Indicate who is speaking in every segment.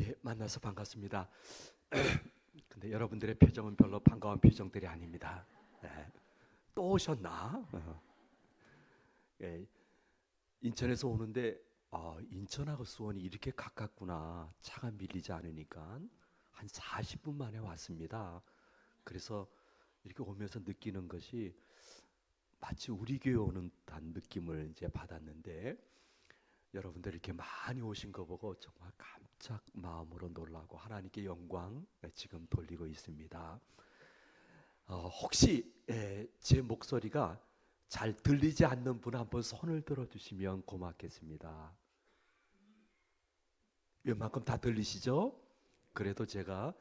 Speaker 1: 예, 만나서 반갑습니다. 근데 여러분들의 표정은 별로 반가운 표정들이 아닙니다. 예, 또 오셨나? 예, 인천에서 오는데 인천하고 수원이 이렇게 가깝구나. 차가 밀리지 않으니까 한 40분 만에 왔습니다. 그래서 이렇게 오면서 느끼는 것이 마치 우리 교회 오는 듯한 느낌을 이제 받았는데, 여러분들 이렇게 많이 오신 거 보고 정말 깜짝 마음으로 놀라고 하나님께 영광 지금 돌리고 있습니다. 혹시 제 목소리가 잘 들리지 않는 분 한번 손을 들어주시면 고맙겠습니다. 웬만큼 다 들리시죠? 그래도 제가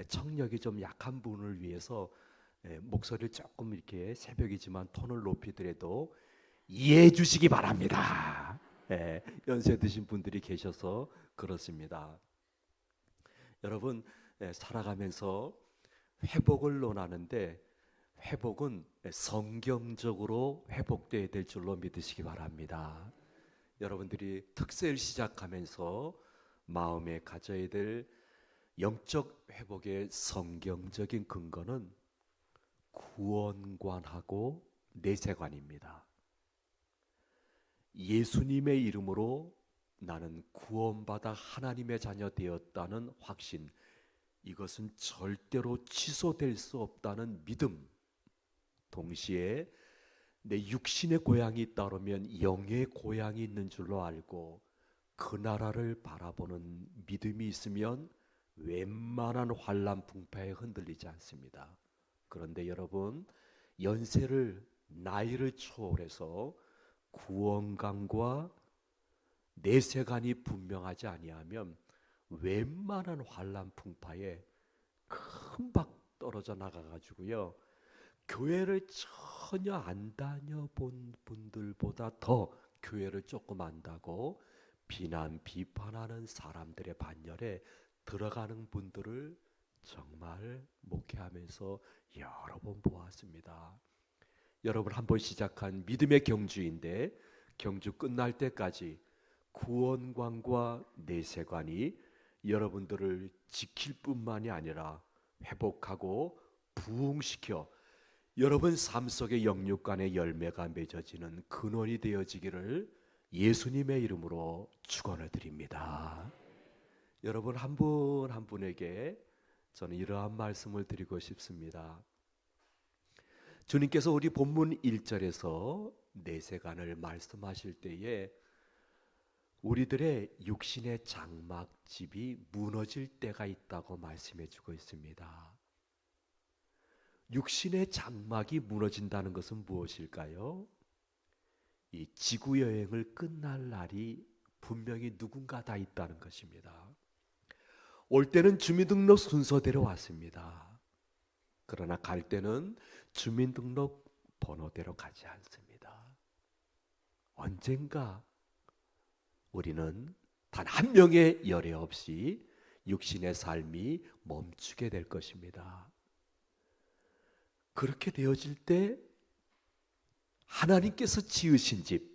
Speaker 1: 청력이 좀 약한 분을 위해서 목소리를 조금 이렇게 새벽이지만 톤을 높이더라도 이해해 주시기 바랍니다. 연세 드신 분들이 계셔서 그렇습니다. 여러분, 살아가면서 회복을 논하는데 회복은 성경적으로 회복되어야 될 줄로 믿으시기 바랍니다. 여러분들이 특세를 시작하면서 마음에 가져야 될 영적 회복의 성경적인 근거는 구원관하고 내세관입니다. 예수님의 이름으로 나는 구원받아 하나님의 자녀 되었다는 확신, 이것은 절대로 취소될 수 없다는 믿음, 동시에 내 육신의 고향이 따르면 영의 고향이 있는 줄로 알고 그 나라를 바라보는 믿음이 있으면 웬만한 환난 풍파에 흔들리지 않습니다. 그런데 여러분, 연세를 나이를 초월해서 구원관과 내세관이 분명하지 아니하면 웬만한 환난 풍파에 금방 떨어져 나가가지고요, 교회를 전혀 안 다녀본 분들보다 더 교회를 조금 안다고 비난 비판하는 사람들의 반열에 들어가는 분들을 정말 목회하면서 여러 번 보았습니다. 여러분, 한번 시작한 믿음의 경주인데 경주 끝날 때까지 구원관과 내세관이 여러분들을 지킬 뿐만이 아니라 회복하고 부흥시켜 여러분 삶 속의 영육간의 열매가 맺어지는 근원이 되어지기를 예수님의 이름으로 축원을 드립니다. 여러분, 한 분 한 분에게 저는 이러한 말씀을 드리고 싶습니다. 주님께서 우리 본문 1절에서 내세관을 말씀하실 때에 우리들의 육신의 장막집이 무너질 때가 있다고 말씀해 주고 있습니다. 육신의 장막이 무너진다는 것은 무엇일까요? 이 지구 여행을 끝날 날이 분명히 누군가 다 있다는 것입니다. 올 때는 주민등록 순서대로 왔습니다. 그러나 갈 때는 주민등록 번호대로 가지 않습니다. 언젠가 우리는 단 한 명의 열애 없이 육신의 삶이 멈추게 될 것입니다. 그렇게 되어질 때 하나님께서 지으신 집,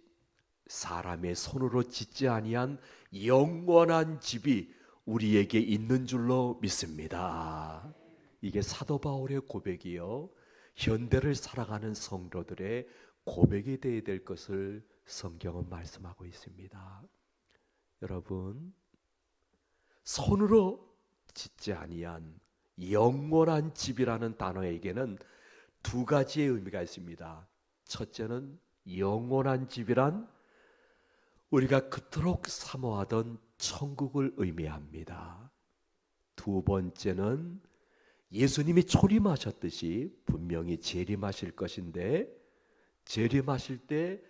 Speaker 1: 사람의 손으로 짓지 아니한 영원한 집이 우리에게 있는 줄로 믿습니다. 이게 사도 바울의 고백이요, 현대를 살아가는 성도들의 고백이 되어야 될 것을 성경은 말씀하고 있습니다. 여러분, 손으로 짓지 아니한 영원한 집이라는 단어에게는 두 가지의 의미가 있습니다. 첫째는 영원한 집이란 우리가 그토록 사모하던 천국을 의미합니다. 두 번째는 예수님이 초림하셨듯이 분명히 재림하실 것인데, 재림하실 때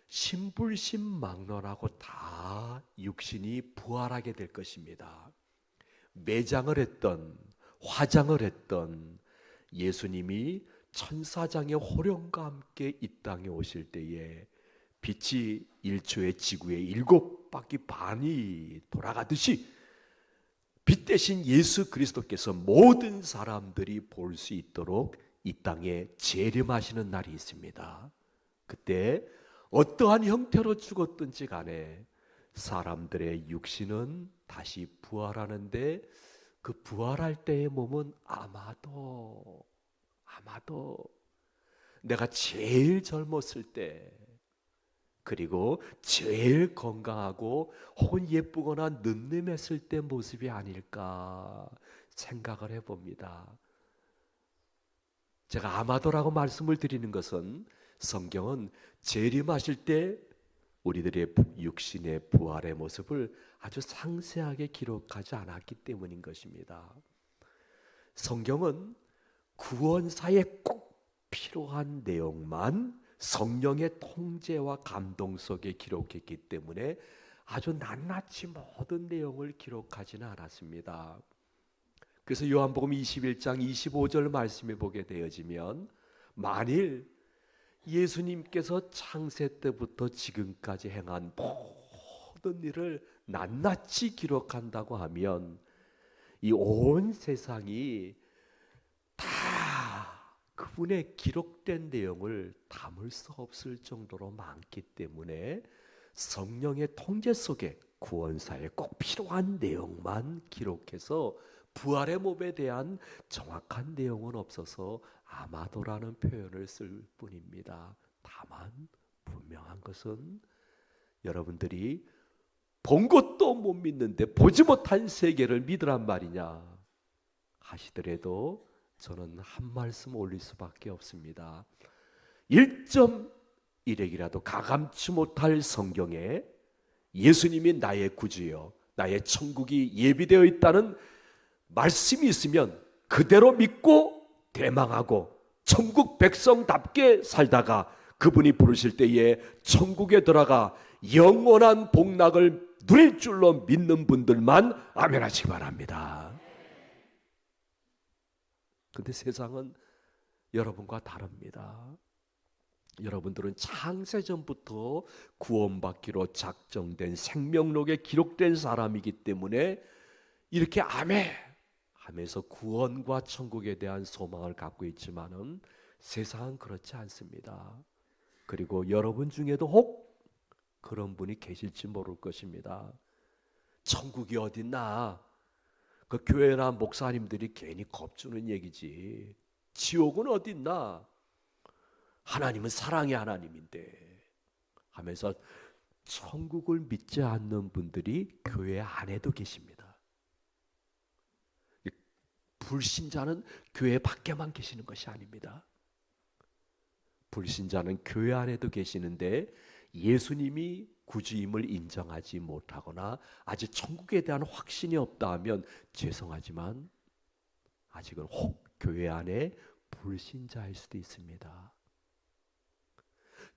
Speaker 1: 신불신망론하고 다 육신이 부활하게 될 것입니다. 매장을 했던, 화장을 했던 예수님이 천사장의 호령과 함께 이 땅에 오실 때에 빛이 1초의 지구의 7바퀴 반이 돌아가듯이 빛 대신 예수 그리스도께서 모든 사람들이 볼 수 있도록 이 땅에 재림하시는 날이 있습니다. 그때 어떠한 형태로 죽었든지 간에 사람들의 육신은 다시 부활하는데 그 부활할 때의 몸은 아마도 내가 제일 젊었을 때, 그리고 제일 건강하고 혹은 예쁘거나 늠름했을 때 모습이 아닐까 생각을 해봅니다. 제가 아마도라고 말씀을 드리는 것은 성경은 재림하실 때 우리들의 육신의 부활의 모습을 아주 상세하게 기록하지 않았기 때문인 것입니다. 성경은 구원사에 꼭 필요한 내용만 성령의 통제와 감동 속에 기록했기 때문에 아주 낱낱이 모든 내용을 기록하지는 않았습니다. 그래서 요한복음 21장 25절 말씀에 보게 되어지면, 만일 예수님께서 창세 때부터 지금까지 행한 모든 일을 낱낱이 기록한다고 하면 이 온 세상이 다 그분의 기록된 내용을 담을 수 없을 정도로 많기 때문에 성령의 통제 속에 구원사에 꼭 필요한 내용만 기록해서 부활의 몸에 대한 정확한 내용은 없어서 아마도라는 표현을 쓸 뿐입니다. 다만 분명한 것은 여러분들이 본 것도 못 믿는데 보지 못한 세계를 믿으란 말이냐 하시더라도 저는 한 말씀 올릴 수밖에 없습니다. 1.1핵이라도 가감치 못할 성경에 예수님이 나의 구주요, 나의 천국이 예비되어 있다는 말씀이 있으면 그대로 믿고 대망하고 천국 백성답게 살다가 그분이 부르실 때에 천국에 들어가 영원한 복락을 누릴 줄로 믿는 분들만 아멘 하시기 바랍니다. 근데 세상은 여러분과 다릅니다. 여러분들은 창세전부터 구원받기로 작정된 생명록에 기록된 사람이기 때문에 이렇게 아멘 하면서 구원과 천국에 대한 소망을 갖고 있지만은 세상은 그렇지 않습니다. 그리고 여러분 중에도 혹 그런 분이 계실지 모를 것입니다. 천국이 어딨나? 그 교회나 목사님들이 괜히 겁주는 얘기지. 지옥은 어딨나? 하나님은 사랑의 하나님인데 하면서 천국을 믿지 않는 분들이 교회 안에도 계십니다. 불신자는 교회 밖에만 계시는 것이 아닙니다. 불신자는 교회 안에도 계시는데 예수님이 구주임을 인정하지 못하거나 아직 천국에 대한 확신이 없다 하면 죄송하지만 아직은 혹 교회 안에 불신자일 수도 있습니다.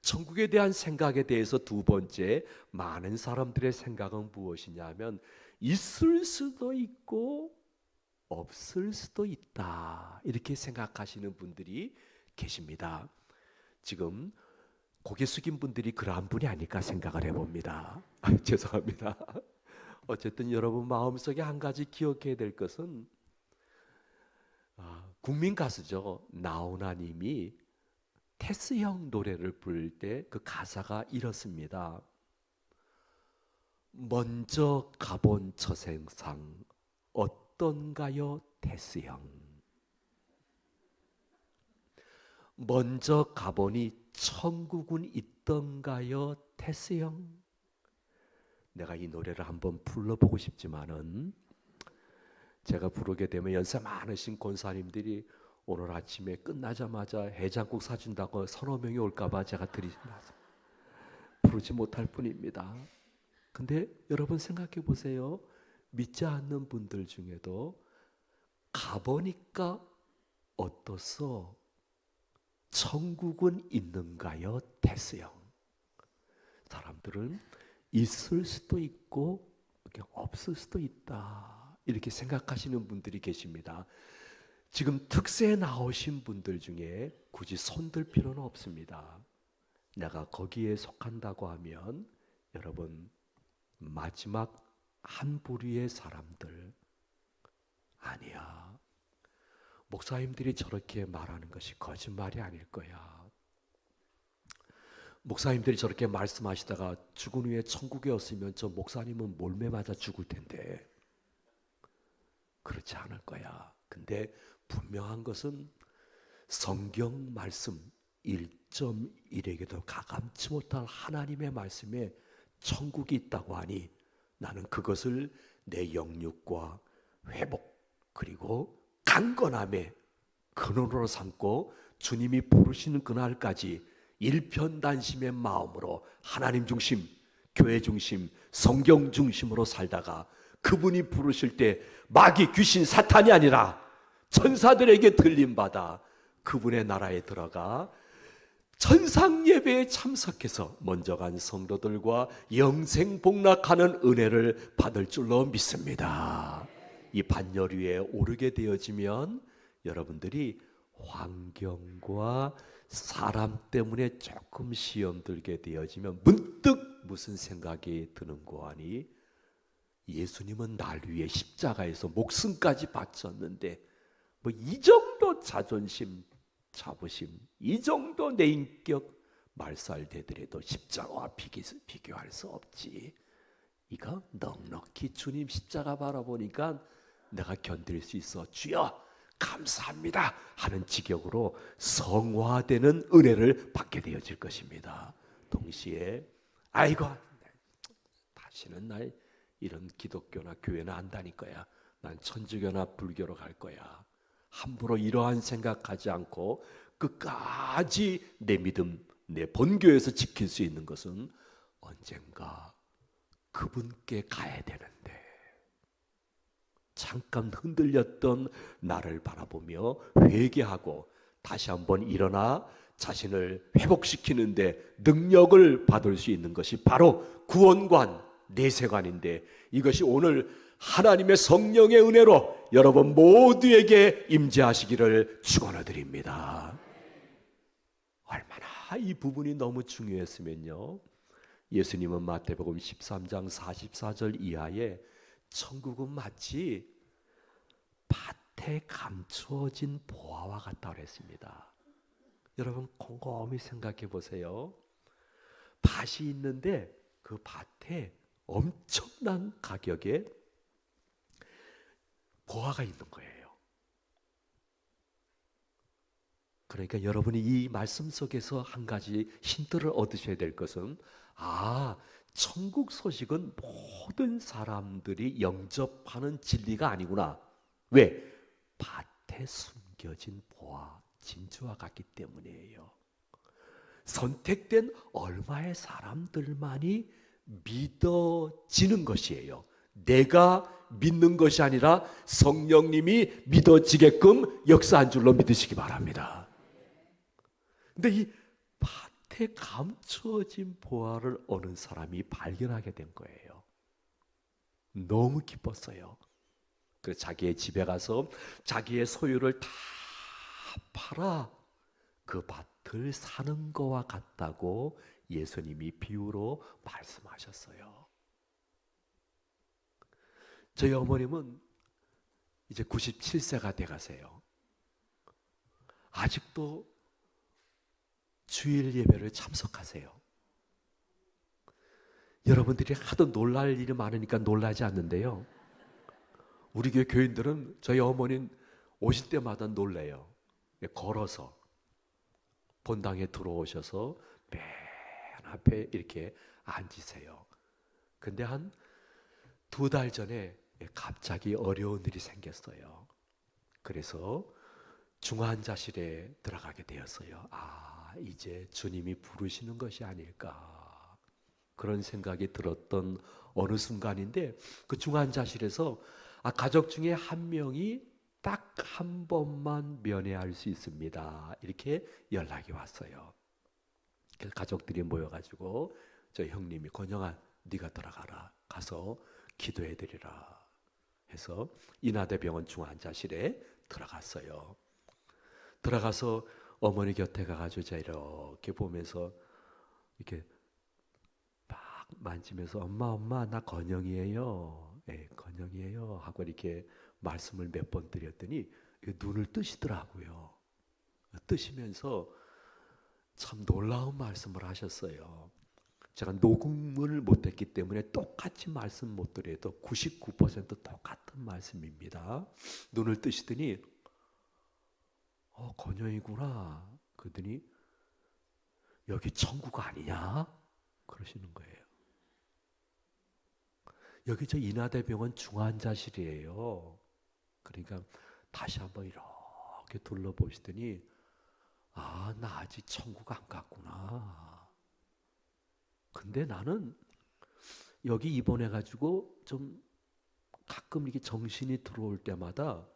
Speaker 1: 천국에 대한 생각에 대해서 두 번째, 많은 사람들의 생각은 무엇이냐면 있을 수도 있고 없을 수도 있다, 이렇게 생각하시는 분들이 계십니다. 지금 고개 숙인 분들이 그러한 분이 아닐까 생각을 해봅니다. 죄송합니다. 어쨌든 여러분 마음속에 한 가지 기억해야 될 것은 국민 가수죠, 나훈아님이 테스형 노래를 부를 때 그 가사가 이렇습니다. 먼저 가본 처세상 어떤가요 테스형. 먼저 가보니 천국은 있던가요 테스형. 내가 이 노래를 한번 불러보고 싶지만은 제가 부르게 되면 연세 많으신 권사님들이 오늘 아침에 끝나자마자 해장국 사준다고 서너 명이 올까봐 제가 부르지 못할 뿐입니다. 근데 여러분 생각해 보세요. 믿지 않는 분들 중에도 가보니까 어떻소? 천국은 있는가요? 테스형. 사람들은 있을 수도 있고 없을 수도 있다, 이렇게 생각하시는 분들이 계십니다. 지금 특세에 나오신 분들 중에 굳이 손들 필요는 없습니다. 내가 거기에 속한다고 하면 여러분 마지막 한 부류의 사람들 아니야. 목사님들이 저렇게 말하는 것이 거짓말이 아닐 거야. 목사님들이 저렇게 말씀하시다가 죽은 후에 천국에 왔으면 저 목사님은 몰매 맞아 죽을 텐데 그렇지 않을 거야. 근데 분명한 것은 성경 말씀 1.1에게도 가감치 못할 하나님의 말씀에 천국이 있다고 하니 나는 그것을 내 영육과 회복 그리고 강건함의 근원으로 삼고 주님이 부르시는 그날까지 일편단심의 마음으로 하나님 중심, 교회 중심, 성경 중심으로 살다가 그분이 부르실 때 마귀, 귀신, 사탄이 아니라 천사들에게 들림받아 그분의 나라에 들어가 천상 예배에 참석해서 먼저 간 성도들과 영생 복락하는 은혜를 받을 줄로 믿습니다. 이 반열 위에 오르게 되어지면 여러분들이 환경과 사람 때문에 조금 시험 들게 되어지면 문득 무슨 생각이 드는고 하니 예수님은 날 위해 십자가에서 목숨까지 바쳤는데 뭐 이 정도 자존심, 자부심, 이 정도 내 인격 말살되더라도 십자가와 비교할 수 없지. 이거 넉넉히 주님 십자가 바라보니까 내가 견딜 수 있어. 주여 감사합니다 하는 지경으로 성화되는 은혜를 받게 되어질 것입니다. 동시에 아이고 다시는 나 이런 기독교나 교회는 안 다닐 거야. 난 천주교나 불교로 갈 거야. 함부로 이러한 생각하지 않고 끝까지 내 믿음, 내 본교에서 지킬 수 있는 것은 언젠가 그분께 가야 되는데 잠깐 흔들렸던 나를 바라보며 회개하고 다시 한번 일어나 자신을 회복시키는데 능력을 받을 수 있는 것이 바로 구원관, 내세관인데 이것이 오늘 하나님의 성령의 은혜로 여러분 모두에게 임재하시기를 축원드립니다. 얼마나 이 부분이 너무 중요했으면요. 예수님은 마태복음 13장 44절 이하에 천국은 마치 밭에 감추어진 보화와 같다고 했습니다. 여러분 곰곰이 생각해 보세요. 밭이 있는데 그 밭에 엄청난 가격에 보화가 있는 거예요. 그러니까 여러분이 이 말씀 속에서 한 가지 힌트를 얻으셔야 될 것은 천국 소식은 모든 사람들이 영접하는 진리가 아니구나. 왜? 밭에 숨겨진 보화, 진주와 같기 때문이에요. 선택된 얼마의 사람들만이 믿어지는 것이에요. 내가 믿는 것이 아니라 성령님이 믿어지게끔 역사한 줄로 믿으시기 바랍니다. 근데 이 밭에 감추어진 보화를 어느 사람이 발견하게 된 거예요. 너무 기뻤어요. 그래서 자기의 집에 가서 자기의 소유를 다 팔아 그 밭을 사는 거와 같다고 예수님이 비유로 말씀하셨어요. 저희 어머님은 이제 97세가 돼 가세요. 아직도 주일 예배를 참석하세요. 여러분들이 하도 놀랄 일이 많으니까 놀라지 않는데요. 우리 교회 교인들은 저희 어머니 오실 때마다 놀래요. 걸어서 본당에 들어오셔서 맨 앞에 이렇게 앉으세요. 근데 한 2달 전에 갑자기 어려운 일이 생겼어요. 그래서 중환자실에 들어가게 되었어요. 이제 주님이 부르시는 것이 아닐까 그런 생각이 들었던 어느 순간인데 그 중환자실에서 가족 중에 한 명이 딱 한 번만 면회할 수 있습니다. 이렇게 연락이 왔어요. 그래서 가족들이 모여가지고 저 형님이 권영아 네가 들어가라. 가서 기도해드리라 해서 인하대병원 중환자실에 들어갔어요. 들어가서 어머니 곁에 가가지고 제가 이렇게 보면서 이렇게 막 만지면서 엄마 나 건영이에요. 네, 건영이에요 하고 이렇게 말씀을 몇 번 드렸더니 눈을 뜨시더라고요. 뜨시면서 참 놀라운 말씀을 하셨어요. 제가 녹음을 못했기 때문에 똑같이 말씀 못 드려도 99% 똑같은 말씀입니다. 눈을 뜨시더니 권영이구나. 그러더니 여기 천국 아니냐? 그러시는 거예요. 여기 저 인하대병원 중환자실이에요. 그러니까 다시 한번 이렇게 둘러보시더니 나 아직 천국 안 갔구나. 근데 나는 여기 입원해가지고 좀 가끔 이렇게 정신이 들어올 때마다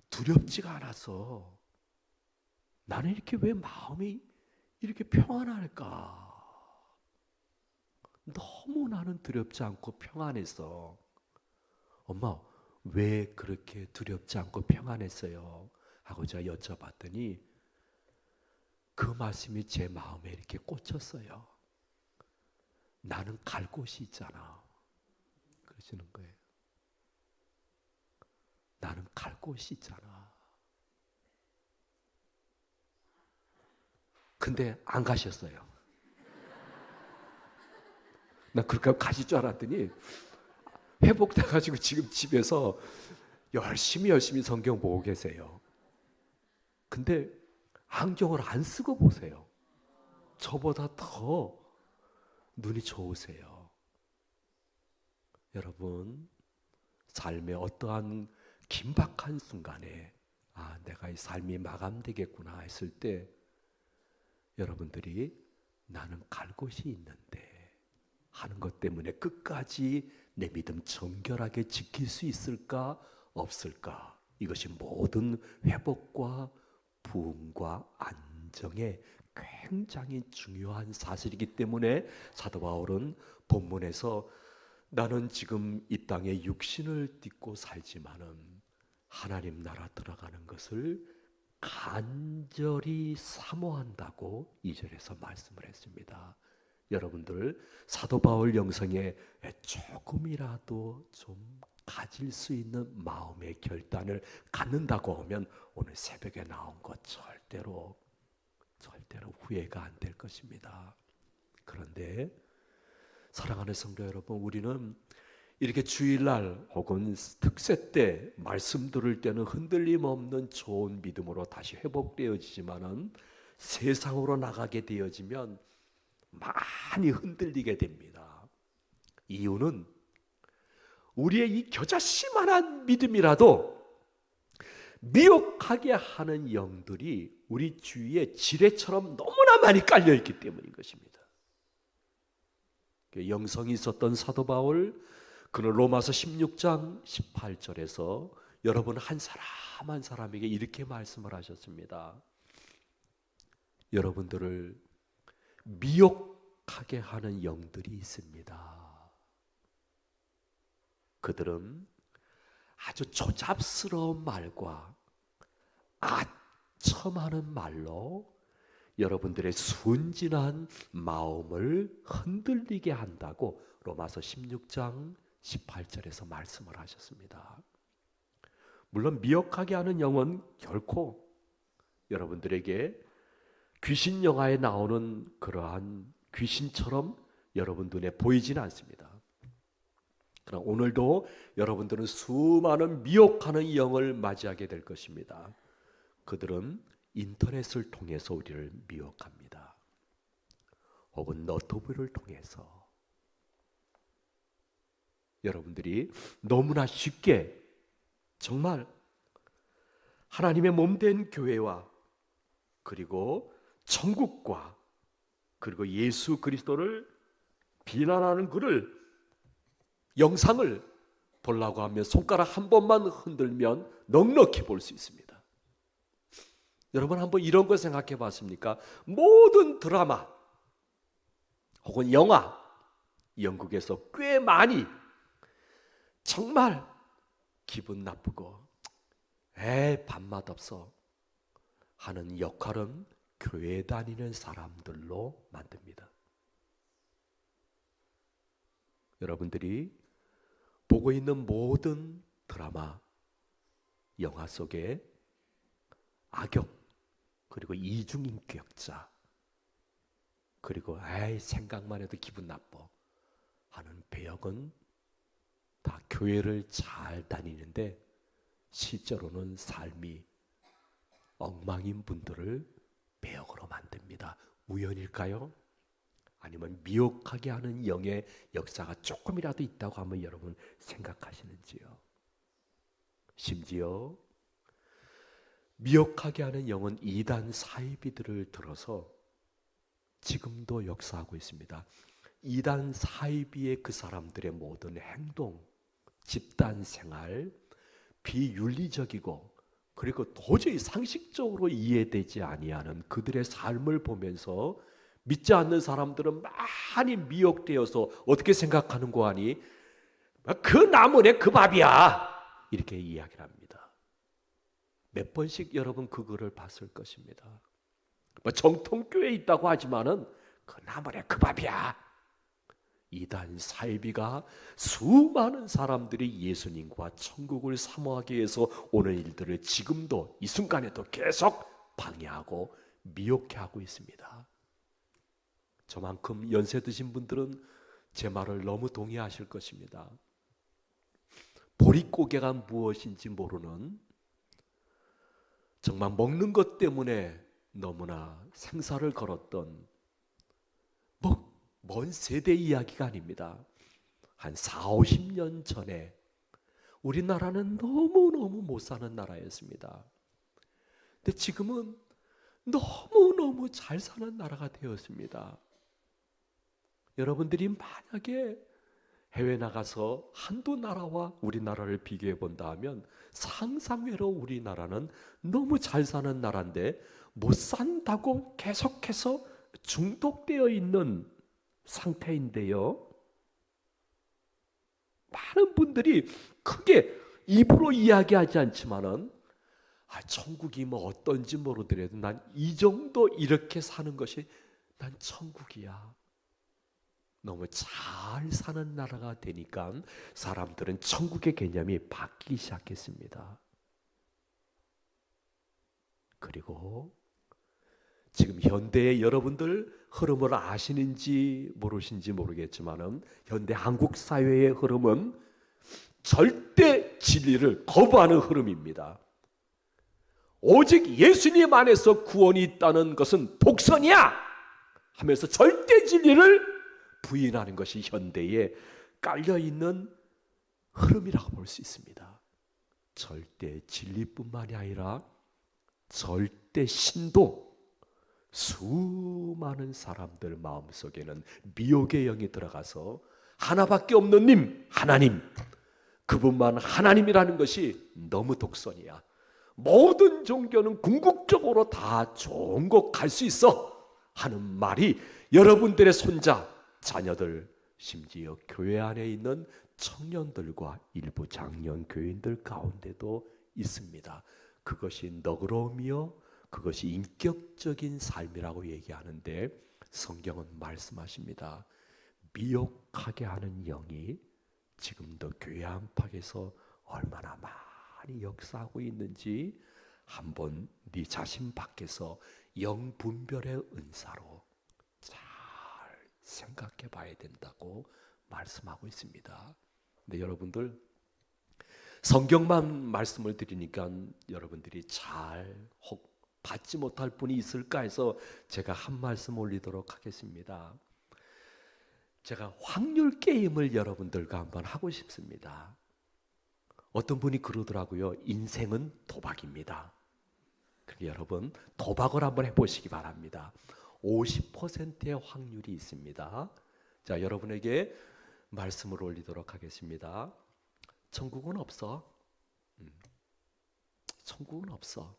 Speaker 1: 두렵지가 않았어. 나는 이렇게 왜 마음이 이렇게 평안할까? 너무 나는 두렵지 않고 평안했어. 엄마, 왜 그렇게 두렵지 않고 평안했어요? 하고 제가 여쭤봤더니 그 말씀이 제 마음에 이렇게 꽂혔어요. 나는 갈 곳이 있잖아. 그러시는 거예요. 나는 갈 곳이 있잖아. 근데 안 가셨어요. 나 그렇게 가실 줄 알았더니 회복돼가지고 지금 집에서 열심히 성경 보고 계세요. 근데 안경을 안 쓰고 보세요. 저보다 더 눈이 좋으세요. 여러분, 삶의 어떠한 긴박한 순간에 내가 이 삶이 마감되겠구나 했을 때 여러분들이 나는 갈 곳이 있는데 하는 것 때문에 끝까지 내 믿음 정결하게 지킬 수 있을까 없을까? 이것이 모든 회복과 부흥과 안정에 굉장히 중요한 사실이기 때문에 사도 바울은 본문에서 나는 지금 이 땅에 육신을 띠고 살지만은 하나님 나라 들어가는 것을 간절히 사모한다고 2절에서 말씀을 했습니다. 여러분들 사도 바울 영성에 조금이라도 좀 가질 수 있는 마음의 결단을 갖는다고 하면 오늘 새벽에 나온 것 절대로 후회가 안 될 것입니다. 그런데 사랑하는 성도 여러분, 우리는 이렇게 주일날 혹은 특세 때 말씀 들을 때는 흔들림 없는 좋은 믿음으로 다시 회복되어지지만은 세상으로 나가게 되어지면 많이 흔들리게 됩니다. 이유는 우리의 이 겨자씨만한 믿음이라도 미혹하게 하는 영들이 우리 주위에 지뢰처럼 너무나 많이 깔려있기 때문인 것입니다. 영성이 있었던 사도 바울, 그는 로마서 16장 18절에서 여러분 한 사람 한 사람에게 이렇게 말씀을 하셨습니다. 여러분들을 미혹하게 하는 영들이 있습니다. 그들은 아주 조잡스러운 말과 아첨하는 말로 여러분들의 순진한 마음을 흔들리게 한다고 로마서 16장 18절에서 말씀을 하셨습니다. 물론 미혹하게 하는 영은 결코 여러분들에게 귀신 영화에 나오는 그러한 귀신처럼 여러분 눈에 보이지는 않습니다. 그러나 오늘도 여러분들은 수많은 미혹하는 영을 맞이하게 될 것입니다. 그들은 인터넷을 통해서 우리를 미혹합니다. 혹은 너튜브를 통해서 여러분들이 너무나 쉽게 정말 하나님의 몸된 교회와 그리고 천국과 그리고 예수 그리스도를 비난하는 글을 영상을 보려고 하면 손가락 한 번만 흔들면 넉넉히 볼 수 있습니다. 여러분 한번 이런 거 생각해 봤습니까? 모든 드라마 혹은 영화, 영국에서 꽤 많이 정말 기분 나쁘고 밥맛 없어 하는 역할은 교회 다니는 사람들로 만듭니다. 여러분들이 보고 있는 모든 드라마, 영화 속에 악역, 그리고 이중인격자,
Speaker 2: 그리고 에이 생각만 해도 기분 나빠 하는 배역은 다 교회를 잘 다니는데 실제로는 삶이 엉망인 분들을 배역으로 만듭니다. 우연일까요? 아니면 미혹하게 하는 영의 역사가 조금이라도 있다고 하면 여러분 생각하시는지요? 심지어 미혹하게 하는 영은 이단 사이비들을 들어서 지금도 역사하고 있습니다. 이단 사이비의 그 사람들의 모든 행동, 집단 생활, 비윤리적이고 그리고 도저히 상식적으로 이해되지 아니하는 그들의 삶을 보면서 믿지 않는 사람들은 많이 미혹되어서 어떻게 생각하는 거 아니? 그 나무네 그 밥이야 이렇게 이야기를 합니다. 몇 번씩 여러분 그거를 봤을 것입니다. 정통교회에 있다고 하지만은 그 나무네 그 밥이야. 이단 사이비가 수많은 사람들이 예수님과 천국을 사모하기 위해서 오는 일들을 지금도 이 순간에도 계속 방해하고 미혹해 하고 있습니다. 저만큼 연세 드신 분들은 제 말을 너무 동의하실 것입니다. 보릿고개가 무엇인지 모르는, 정말 먹는 것 때문에 너무나 생사를 걸었던 먼 세대 이야기가 아닙니다. 한 40, 50년 전에 우리나라는 너무너무 못 사는 나라였습니다. 근데 지금은 너무너무 잘 사는 나라가 되었습니다. 여러분들이 만약에 해외 나가서 한두 나라와 우리나라를 비교해 본다 하면 상상외로 우리나라는 너무 잘 사는 나라인데 못 산다고 계속해서 중독되어 있는 상태인데요. 많은 분들이 크게 입으로 이야기하지 않지만은 천국이 뭐 어떤지 모르더라도 난 이 정도 이렇게 사는 것이 난 천국이야. 너무 잘 사는 나라가 되니까 사람들은 천국의 개념이 바뀌기 시작했습니다. 그리고 지금 현대의 여러분들 흐름을 아시는지 모르신지 모르겠지만은 현대 한국 사회의 흐름은 절대 진리를 거부하는 흐름입니다. 오직 예수님 안에서 구원이 있다는 것은 독선이야 하면서 절대 진리를 부인하는 것이 현대에 깔려있는 흐름이라고 볼 수 있습니다. 절대 진리뿐만이 아니라 절대 신도 수많은 사람들 마음속에는 미혹의 영이 들어가서 하나밖에 없는 님, 하나님, 그분만 하나님이라는 것이 너무 독선이야. 모든 종교는 궁극적으로 다 좋은 곳 갈 수 있어 하는 말이 여러분들의 손자, 자녀들, 심지어 교회 안에 있는 청년들과 일부 장년 교인들 가운데도 있습니다. 그것이 너그러움이요, 그것이 인격적인 삶이라고 얘기하는데 성경은 말씀하십니다. 미혹하게 하는 영이 지금도 교회 안팎에서 얼마나 많이 역사하고 있는지 한번 네 자신 밖에서 영분별의 은사로 잘 생각해 봐야 된다고 말씀하고 있습니다. 근데 여러분들 성경만 말씀을 드리니까 여러분들이 잘 혹 받지 못할 분이 있을까 해서 제가 한 말씀 올리도록 하겠습니다. 제가 확률 게임을 여러분들과 한번 하고 싶습니다. 어떤 분이 그러더라고요. 인생은 도박입니다. 그럼 여러분 도박을 한번 해보시기 바랍니다. 50%의 확률이 있습니다. 자, 여러분에게 말씀을 올리도록 하겠습니다. 천국은 없어. 천국은 없어.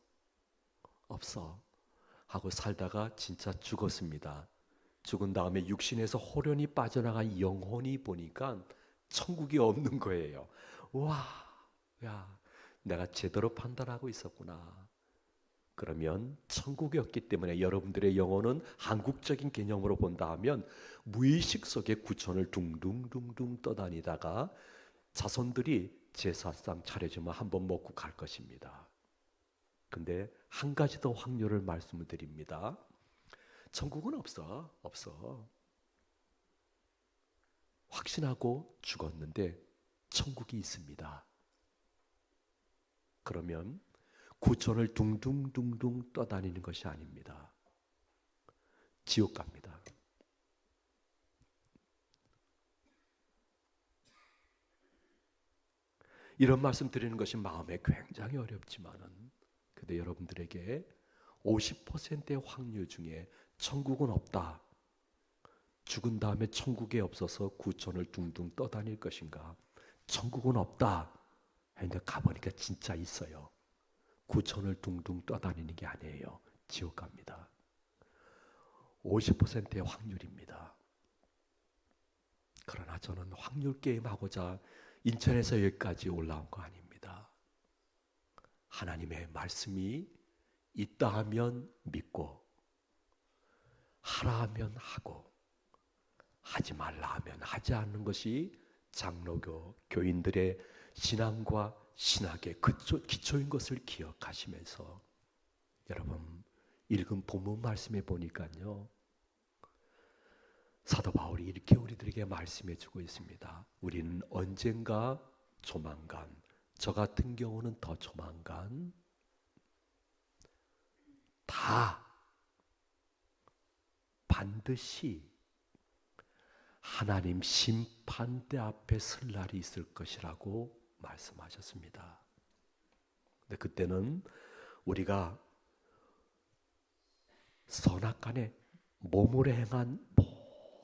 Speaker 2: 없어. 하고 살다가 진짜 죽었습니다. 죽은 다음에 육신에서 호련히 빠져나간 영혼이 보니까 천국이 없는 거예요. 와, 야, 내가 제대로 판단하고 있었구나. 그러면 천국이 없기 때문에 여러분들의 영혼은 한국적인 개념으로 본다 하면 무의식 속에 구천을 둥둥둥둥 떠다니다가 자손들이 제사상 차려주면 한번 먹고 갈 것입니다. 근데 한 가지 더 확률을 말씀을 드립니다. 천국은 없어. 없어. 확신하고 죽었는데 천국이 있습니다. 그러면 구천을 둥둥둥둥 떠다니는 것이 아닙니다. 지옥 갑니다. 이런 말씀 드리는 것이 마음에 굉장히 어렵지만은 그래도 여러분들에게 50%의 확률 중에 천국은 없다. 죽은 다음에 천국에 없어서 구천을 둥둥 떠다닐 것인가? 천국은 없다. 근데 가보니까 진짜 있어요. 구천을 둥둥 떠다니는 게 아니에요. 지옥 갑니다. 50%의 확률입니다. 그러나 저는 확률 게임 하고자 인천에서 여기까지 올라온 거 아닙니다. 하나님의 말씀이 있다 하면 믿고, 하라 하면 하고, 하지 말라 하면 하지 않는 것이 장로교 교인들의 신앙과 신학의 기초인 것을 기억하시면서, 여러분 읽은 본문 말씀에 보니까요, 사도 바울이 이렇게 우리들에게 말씀해 주고 있습니다. 우리는 언젠가 조만간, 저 같은 경우는 더 조만간 다 반드시 하나님 심판대 앞에 설 날이 있을 것이라고 말씀하셨습니다. 근데 그때는 우리가 선악간에 몸으로 행한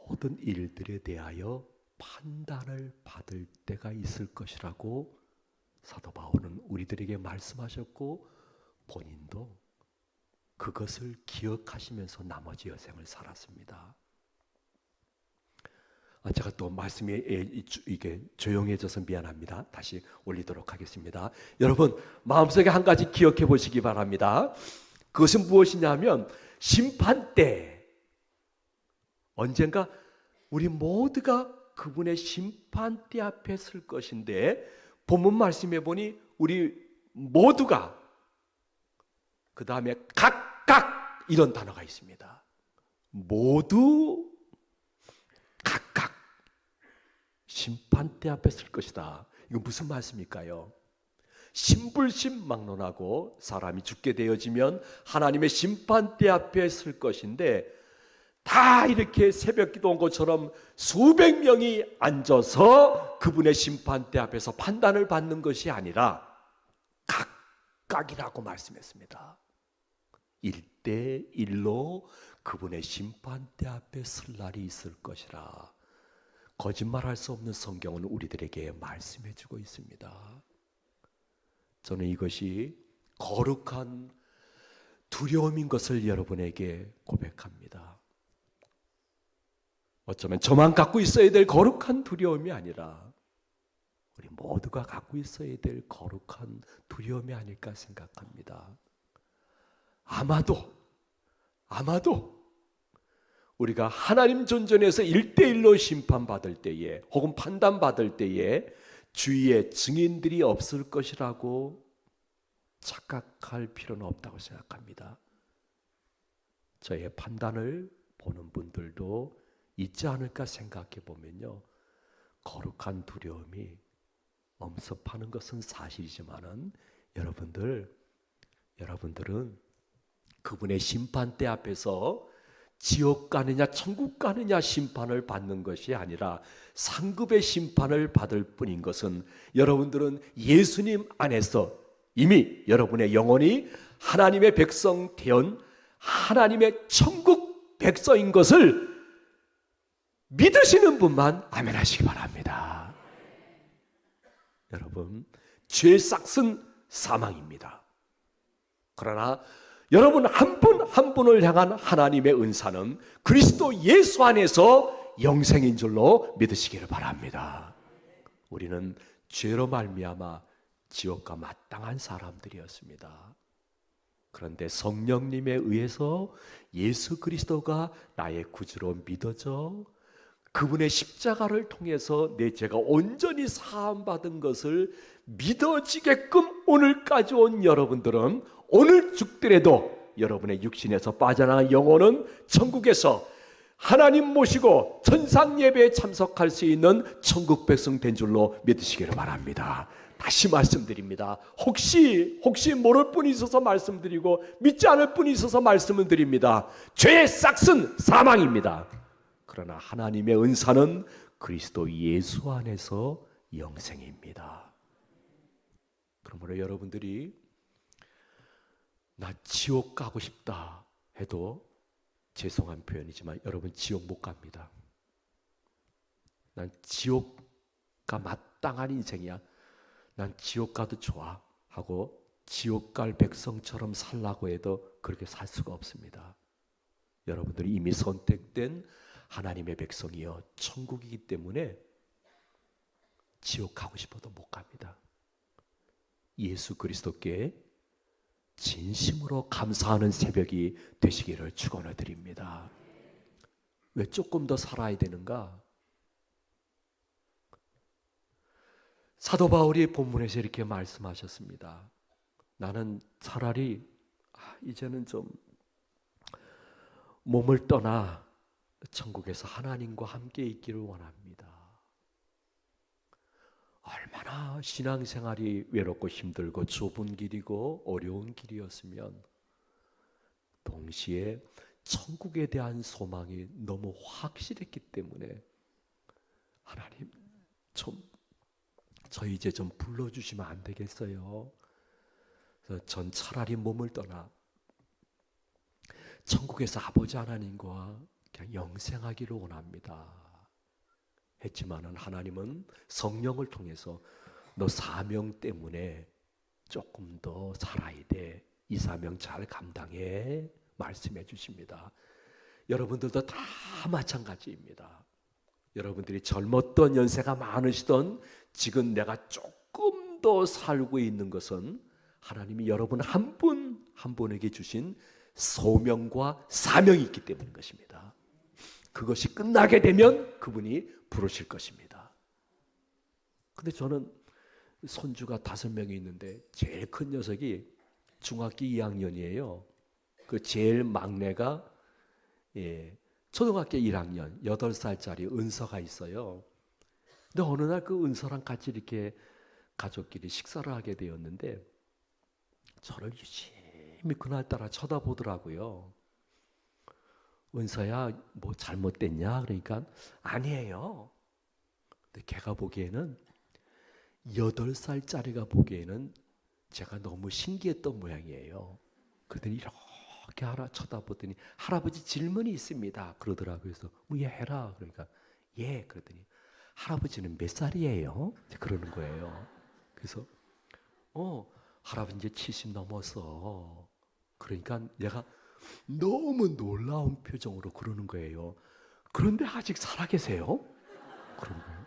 Speaker 2: 모든 일들에 대하여 판단을 받을 때가 있을 것이라고 사도 바울은 우리들에게 말씀하셨고, 본인도 그것을 기억하시면서 나머지 여생을 살았습니다. 제가 또 말씀이 이게 조용해져서 미안합니다. 다시 올리도록 하겠습니다. 여러분 마음속에 한 가지 기억해 보시기 바랍니다. 그것은 무엇이냐면, 심판 때 언젠가 우리 모두가 그분의 심판대 앞에 설 것인데, 본문 말씀해 보니 우리 모두가, 그 다음에 각각 이런 단어가 있습니다. 모두 각각 심판대 앞에 설 것이다. 이거 무슨 말씀일까요? 신불신막론하고 사람이 죽게 되어지면 하나님의 심판대 앞에 설 것인데, 다 이렇게 새벽 기도 온 것처럼 수백 명이 앉아서 그분의 심판대 앞에서 판단을 받는 것이 아니라 각각이라고 말씀했습니다. 1대1로 그분의 심판대 앞에 설 날이 있을 것이라. 거짓말할 수 없는 성경은 우리들에게 말씀해 주고 있습니다. 저는 이것이 거룩한 두려움인 것을 여러분에게 고백합니다. 어쩌면 저만 갖고 있어야 될 거룩한 두려움이 아니라 우리 모두가 갖고 있어야 될 거룩한 두려움이 아닐까 생각합니다. 아마도 우리가 하나님 존전에서 1대1로 심판받을 때에, 혹은 판단받을 때에 주위에 증인들이 없을 것이라고 착각할 필요는 없다고 생각합니다. 저의 판단을 보는 분들도 있지 않을까 생각해 보면요, 거룩한 두려움이 엄습하는 것은 사실이지만은 여러분들은 그분의 심판대 앞에서 지옥 가느냐 천국 가느냐 심판을 받는 것이 아니라 상급의 심판을 받을 뿐인 것은, 여러분들은 예수님 안에서 이미 여러분의 영혼이 하나님의 백성 되온 하나님의 천국 백성인 것을 믿으시는 분만 아멘 하시기 바랍니다. 여러분, 죄의 싹은 사망입니다. 그러나 여러분 한 분 한 분을 향한 하나님의 은사는 그리스도 예수 안에서 영생인 줄로 믿으시기를 바랍니다. 우리는 죄로 말미암아 지옥과 마땅한 사람들이었습니다. 그런데 성령님에 의해서 예수 그리스도가 나의 구주로 믿어져 그분의 십자가를 통해서 내 죄가 온전히 사함받은 것을 믿어지게끔 오늘까지 온 여러분들은 오늘 죽더라도 여러분의 육신에서 빠져나간 영혼은 천국에서 하나님 모시고 천상 예배에 참석할 수 있는 천국 백성 된 줄로 믿으시기를 바랍니다. 다시 말씀드립니다. 혹시 모를 분이 있어서 말씀드리고 믿지 않을 분이 있어서 말씀을 드립니다. 죄의 싹은 사망입니다. 그러나 하나님의 은사는 그리스도 예수 안에서 영생입니다. 그러므로 여러분들이 나 지옥 가고 싶다 해도 죄송한 표현이지만 여러분 지옥 못 갑니다. 난 지옥가 마땅한 인생이야. 난 지옥 가도 좋아 하고 지옥 갈 백성처럼 살라고 해도 그렇게 살 수가 없습니다. 여러분들이 이미 선택된 하나님의 백성이여 천국이기 때문에 지옥 가고 싶어도 못 갑니다. 예수 그리스도께 진심으로 감사하는 새벽이 되시기를 축원을 드립니다. 왜 조금 더 살아야 되는가? 사도 바울이 본문에서 이렇게 말씀하셨습니다. 나는 차라리 이제는 좀 몸을 떠나 천국에서 하나님과 함께 있기를 원합니다. 얼마나 신앙생활이 외롭고 힘들고 좁은 길이고 어려운 길이었으면 동시에 천국에 대한 소망이 너무 확실했기 때문에 하나님 저 이제 좀 불러주시면 안 되겠어요? 그래서 전 차라리 몸을 떠나 천국에서 아버지 하나님과 그냥 영생하기를 원합니다. 했지만은 하나님은 성령을 통해서 너 사명 때문에 조금 더 살아야 돼. 이 사명 잘 감당해. 말씀해 주십니다. 여러분들도 다 마찬가지입니다. 여러분들이 젊었던 연세가 많으시던 지금 내가 조금 더 살고 있는 것은 하나님이 여러분 한 분 한 분에게 주신 소명과 사명이 있기 때문인 것입니다. 그것이 끝나게 되면 그분이 부르실 것입니다. 근데 저는 손주가 5명이 있는데 제일 큰 녀석이 중학교 2학년이에요. 그 제일 막내가 초등학교 1학년 8살짜리 은서가 있어요. 근데 어느 날 그 은서랑 같이 이렇게 가족끼리 식사를 하게 되었는데 저를 유심히 그날따라 쳐다보더라고요. 은서야 뭐 잘못됐냐? 그러니까 아니에요. 근데 걔가 보기에는 8살짜리가 보기에는 제가 너무 신기했던 모양이에요. 그러더니 이렇게 쳐다보더니 할아버지 질문이 있습니다. 그러더라고요. 그래서 예 해라. 그러니까 예. 그러더니 할아버지는 몇 살이에요? 그러는 거예요. 그래서 할아버지 이제 70 넘었어. 그러니까 얘가 너무 놀라운 표정으로 그러는 거예요. 그런데 아직 살아계세요? 그런 거예요.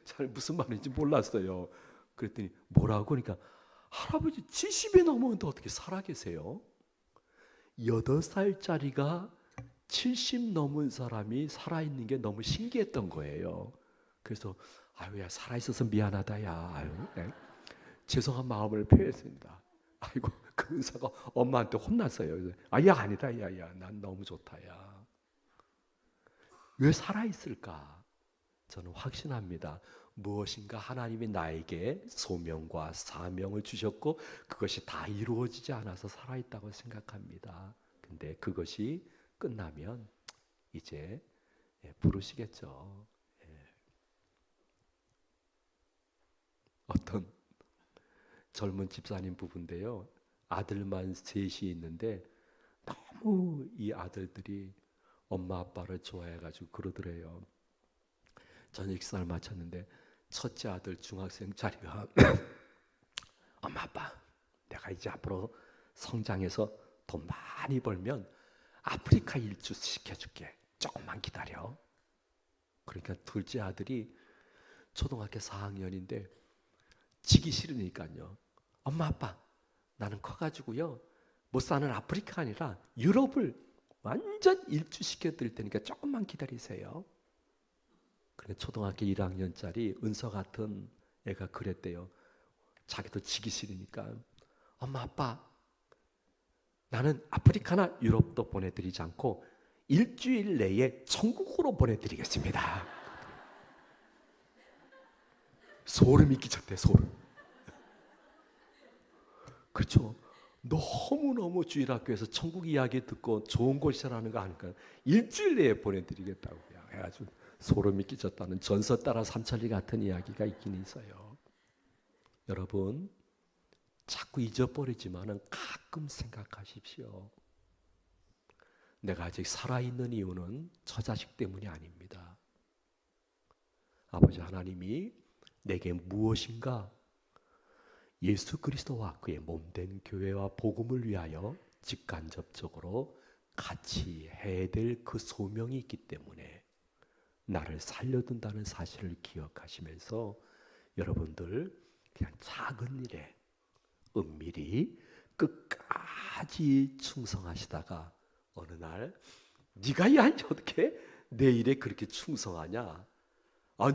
Speaker 2: 잘 무슨 말인지 몰랐어요. 그랬더니 뭐라고? 그러니까 할아버지 70이 넘었는데 어떻게 살아계세요? 8살짜리가 70 넘은 사람이 살아있는 게 너무 신기했던 거예요. 그래서 아유야 살아있어서 미안하다 야. 아유, 네. 죄송한 마음을 표했습니다. 아이고 그 의사가 엄마한테 혼났어요. 야 아니다 야야 난 너무 좋다 야. 왜 살아있을까? 저는 확신합니다. 무엇인가 하나님이 나에게 소명과 사명을 주셨고 그것이 다 이루어지지 않아서 살아있다고 생각합니다. 근데 그것이 끝나면 이제 부르시겠죠. 어떤 젊은 집사님 부부인데요. 아들만 셋이 있는데 너무 이 아들들이 엄마 아빠를 좋아해가지고 그러더래요. 저녁 식사를 마쳤는데 첫째 아들 중학생짜리가 엄마 아빠 내가 이제 앞으로 성장해서 돈 많이 벌면 아프리카 일주 시켜줄게. 조금만 기다려. 그러니까 둘째 아들이 초등학교 4학년인데 지기 싫으니까요. 엄마 아빠 나는 커가지고요 못 사는 아프리카 아니라 유럽을 완전 일주 시켜드릴 테니까 조금만 기다리세요. 그러니까 초등학교 1학년짜리 은서 같은 애가 그랬대요. 자기도 지기 싫으니까 엄마 아빠 나는 아프리카나 유럽도 보내드리지 않고 일주일 내에 천국으로 보내드리겠습니다. 소름이 끼쳤대, 소름. 그렇죠. 너무너무 주일학교에서 천국 이야기 듣고 좋은 곳이라는 거 아니까 일주일 내에 보내드리겠다고 해가지고 소름이 끼쳤다는 전서 따라 삼천리 같은 이야기가 있긴 있어요. 여러분, 자꾸 잊어버리지만은 가끔 생각하십시오. 내가 아직 살아있는 이유는 저 자식 때문이 아닙니다. 아버지 하나님이 내게 무엇인가 예수 그리스도와 그의 몸된 교회와 복음을 위하여 직간접적으로 같이 해야 될 그 소명이 있기 때문에 나를 살려둔다는 사실을 기억하시면서 여러분들 그냥 작은 일에 은밀히 끝까지 충성하시다가 어느 날 네가 야 어떻게 내 일에 그렇게 충성하냐?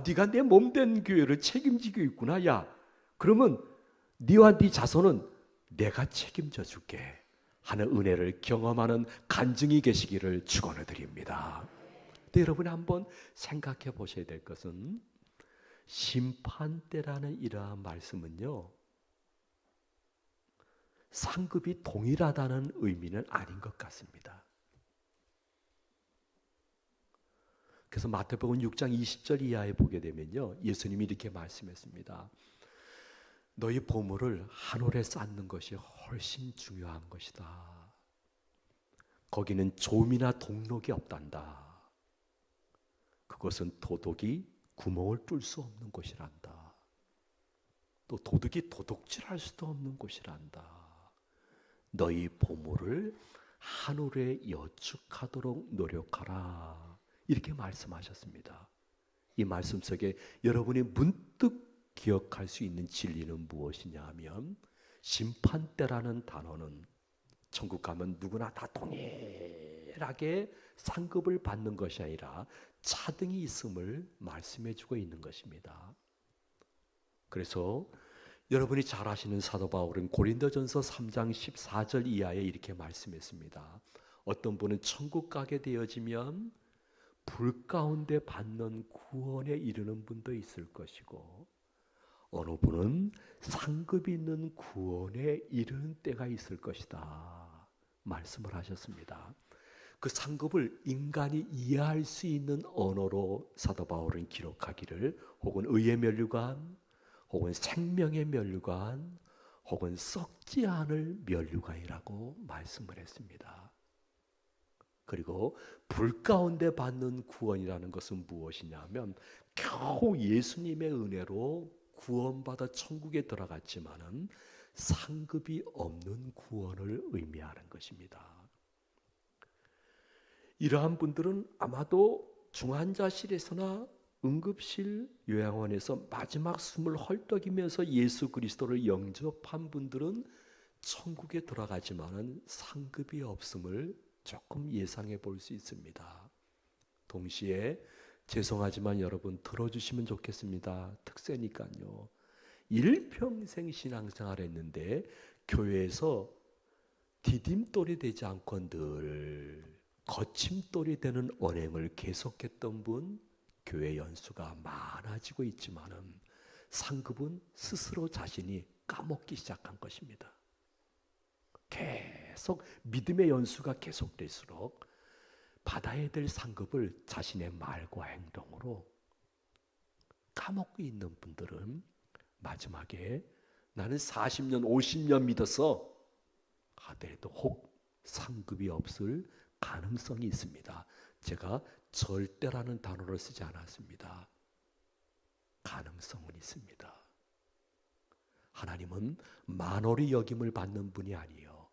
Speaker 2: 네가 내 몸된 교회를 책임지고 있구나. 야, 그러면 네와 네 자손은 내가 책임져 줄게 하는 은혜를 경험하는 간증이 계시기를 축원해 드립니다. 근데 여러분이 한번 생각해 보셔야 될 것은 심판 때라는 이러한 말씀은요, 상급이 동일하다는 의미는 아닌 것 같습니다. 그래서 마태복음 6장 20절 이하에 보게 되면요, 예수님이 이렇게 말씀했습니다. 너희 보물을 하늘에 쌓는 것이 훨씬 중요한 것이다. 거기는 좀이나 동록이 없단다. 그것은 도둑이 구멍을 뚫을 수 없는 곳이란다. 또 도둑이 도둑질할 수도 없는 곳이란다. 너희 보물을 하늘에 여축하도록 노력하라. 이렇게 말씀하셨습니다. 이 말씀 속에 여러분이 문득 기억할 수 있는 진리는 무엇이냐 하면 심판대라는 단어는 천국 가면 누구나 다 동일하게 상급을 받는 것이 아니라 차등이 있음을 말씀해 주고 있는 것입니다. 그래서 여러분이 잘 아시는 사도 바울은 고린도전서 3장 14절 이하에 이렇게 말씀했습니다. 어떤 분은 천국 가게 되어지면 불 가운데 받는 구원에 이르는 분도 있을 것이고 어느 분은 상급이 있는 구원에 이르는 때가 있을 것이다 말씀을 하셨습니다. 그 상급을 인간이 이해할 수 있는 언어로 사도 바울은 기록하기를 혹은 의의 면류관, 혹은 생명의 면류관, 혹은 썩지 않을 면류관이라고 말씀을 했습니다. 그리고 불 가운데 받는 구원이라는 것은 무엇이냐면 겨우 예수님의 은혜로 구원받아 천국에 들어갔지만은 상급이 없는 구원을 의미하는 것입니다. 이러한 분들은 아마도 중환자실에서나 응급실 요양원에서 마지막 숨을 헐떡이면서 예수 그리스도를 영접한 분들은 천국에 들어가지만은 상급이 없음을 조금 예상해 볼 수 있습니다. 동시에 죄송하지만 여러분 들어주시면 좋겠습니다. 특세니까요. 일평생 신앙생활 했는데 교회에서 디딤돌이 되지 않고 늘 거침돌이 되는 언행을 계속했던 분, 교회 연수가 많아지고 있지만은 상급은 스스로 자신이 까먹기 시작한 것입니다. 계속 믿음의 연수가 계속될수록 받아야 될 상급을 자신의 말과 행동으로 까먹고 있는 분들은 마지막에 나는 40년, 50년 믿어서 하더라도 혹 상급이 없을 가능성이 있습니다. 제가 절대라는 단어를 쓰지 않았습니다. 가능성은 있습니다. 하나님은 만월의 여김을 받는 분이 아니에요.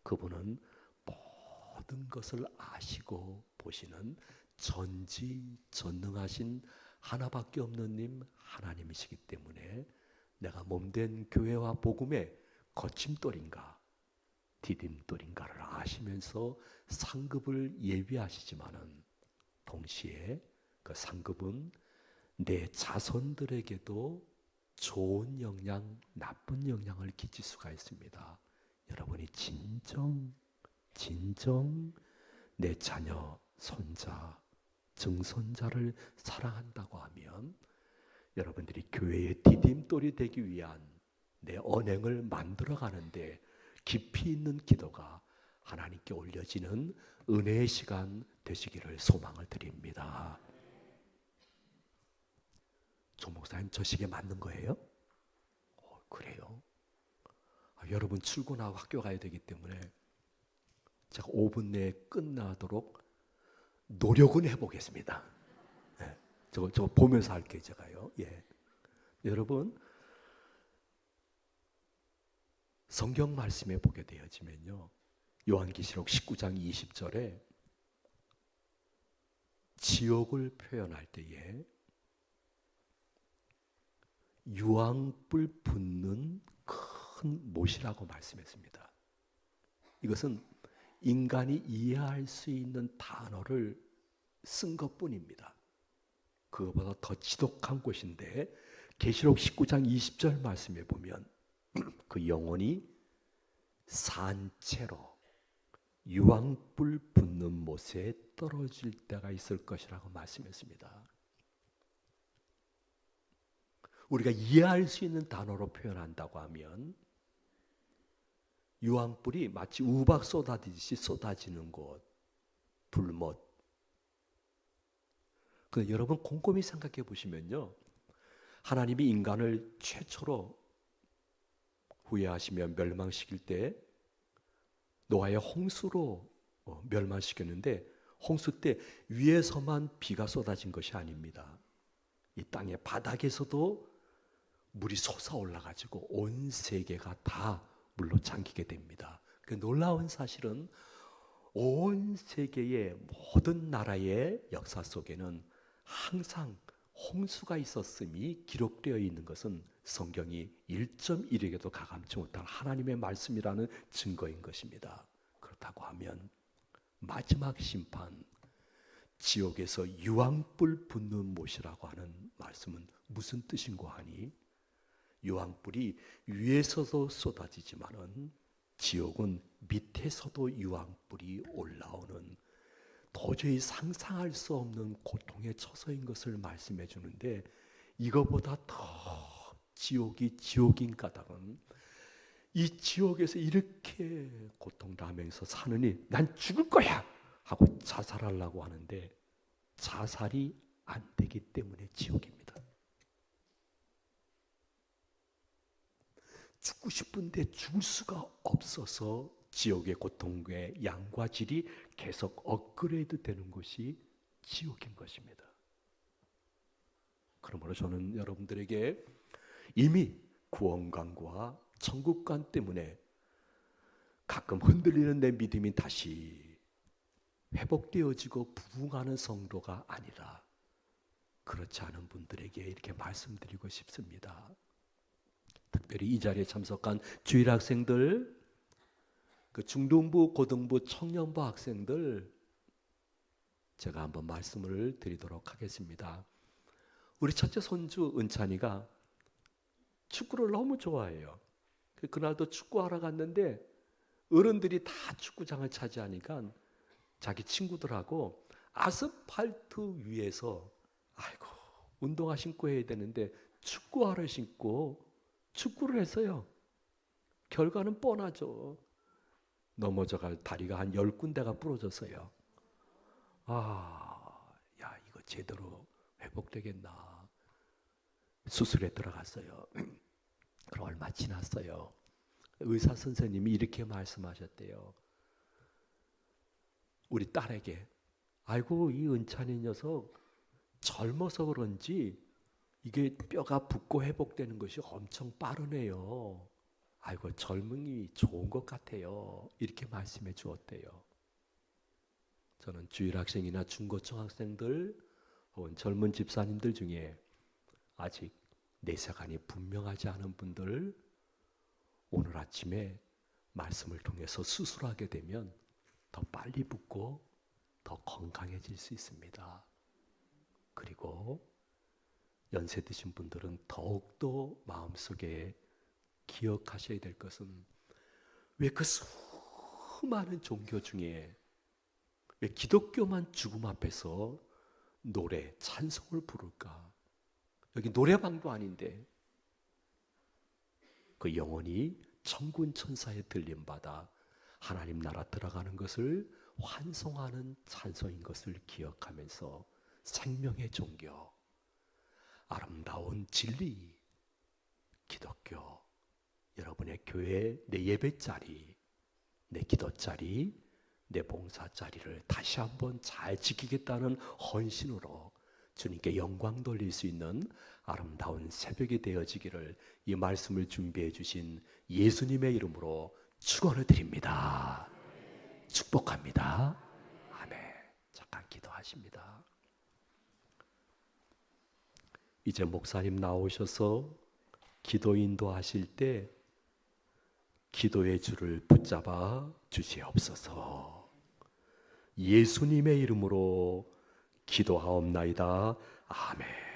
Speaker 2: 그분은 모든 것을 아시고 보시는 전지전능하신 하나밖에 없는 님 하나님이시기 때문에 내가 몸된 교회와 복음의 거침돌인가 디딤돌인가를 아시면서 상급을 예비하시지만은 동시에 그 상급은 내 자손들에게도 좋은 영향, 나쁜 영향을 끼칠 수가 있습니다. 여러분이 진정 내 자녀, 손자, 증손자를 사랑한다고 하면 여러분들이 교회의 디딤돌이 되기 위한 내 언행을 만들어가는데 깊이 있는 기도가 하나님께 올려지는 은혜의 시간 되시기를 소망을 드립니다. 조 목사님 저 시계 맞는 거예요? 그래요? 여러분 출근하고 학교 가야 되기 때문에 제가 5분 내에 끝나도록 노력은 해보겠습니다. 네, 저거 보면서 할게요, 제가요. 예. 여러분, 성경 말씀에 보게 되어지면요, 요한계시록 19장 20절에 지옥을 표현할 때에 유황불 붙는 큰 못이라고 말씀했습니다. 이것은 인간이 이해할 수 있는 단어를 쓴 것뿐입니다. 그것보다 더 지독한 곳인데 계시록 19장 20절 말씀에 보면 그 영혼이 산채로 유황불 붙는 못에 떨어질 때가 있을 것이라고 말씀했습니다. 우리가 이해할 수 있는 단어로 표현한다고 하면 유황불이 마치 우박 쏟아지듯이 쏟아지는 곳, 불못. 근데 여러분 곰곰이 생각해 보시면요, 하나님이 인간을 최초로 후회하시며 멸망시킬 때 노아의 홍수로 멸망시켰는데 홍수 때 위에서만 비가 쏟아진 것이 아닙니다. 이 땅의 바닥에서도 물이 솟아 올라가지고 온 세계가 다 물로 잠기게 됩니다. 그 놀라운 사실은 온 세계의 모든 나라의 역사 속에는 항상 홍수가 있었음이 기록되어 있는 것은 성경이 1.1에게도 가감치 못할 하나님의 말씀이라는 증거인 것입니다. 그렇다고 하면 마지막 심판, 지옥에서 유황불 붙는 못이라고 하는 말씀은 무슨 뜻인고 하니, 유황불이 위에서도 쏟아지지만은 지옥은 밑에서도 유황불이 올라오는 도저히 상상할 수 없는 고통의 처소인 것을 말씀해 주는데, 이거보다 더 지옥이 지옥인 까닭은 이 지옥에서 이렇게 고통당하면서 사느니 난 죽을 거야 하고 자살하려고 하는데 자살이 안 되기 때문에 지옥입니다. 죽고 싶은데 죽을 수가 없어서 지옥의 고통의 양과 질이 계속 업그레이드 되는 것이 지옥인 것입니다. 그러므로 저는 여러분들에게 이미 구원관과 천국관 때문에 가끔 흔들리는 내 믿음이 다시 회복되어지고 부흥하는 성도가 아니라 그렇지 않은 분들에게 이렇게 말씀드리고 싶습니다. 특별히 이 자리에 참석한 주일 학생들, 그 중등부, 고등부, 청년부 학생들, 제가 한번 말씀을 드리도록 하겠습니다. 우리 첫째 손주 은찬이가 축구를 너무 좋아해요. 그날도 축구하러 갔는데 어른들이 다 축구장을 차지하니까 자기 친구들하고 아스팔트 위에서 운동화 신고 해야 되는데 축구화를 신고 축구를 했어요. 결과는 뻔하죠. 넘어져갈 다리가 한 10군데가 부러졌어요. 이거 제대로 회복되겠나. 수술에 들어갔어요. 그럼 얼마 지났어요. 의사 선생님이 이렇게 말씀하셨대요. 우리 딸에게, 이 은찬이 녀석 젊어서 그런지 이게 뼈가 붓고 회복되는 것이 엄청 빠르네요. 젊음이 좋은 것 같아요. 이렇게 말씀해 주었대요. 저는 주일 학생이나 중고등 학생들 혹은 젊은 집사님들 중에 아직 내세관이 분명하지 않은 분들, 오늘 아침에 말씀을 통해서 수술하게 되면 더 빨리 붓고 더 건강해질 수 있습니다. 그리고 연세 드신 분들은 더욱더 마음속에 기억하셔야 될 것은 왜 그 수많은 종교 중에 왜 기독교만 죽음 앞에서 노래, 찬송을 부를까? 여기 노래방도 아닌데 그 영혼이 천군 천사에 들림받아 하나님 나라 들어가는 것을 환송하는 찬송인 것을 기억하면서 생명의 종교, 아름다운 진리, 기독교, 여러분의 교회, 내 예배 자리, 내 기도 자리, 내 봉사 자리를 다시 한번 잘 지키겠다는 헌신으로 주님께 영광 돌릴 수 있는 아름다운 새벽이 되어지기를 이 말씀을 준비해 주신 예수님의 이름으로 축원을 드립니다. 축복합니다. 아멘. 잠깐 기도하십니다. 이제 목사님 나오셔서 기도 인도하실 때 기도의 줄을 붙잡아 주시옵소서. 예수님의 이름으로 기도하옵나이다. 아멘.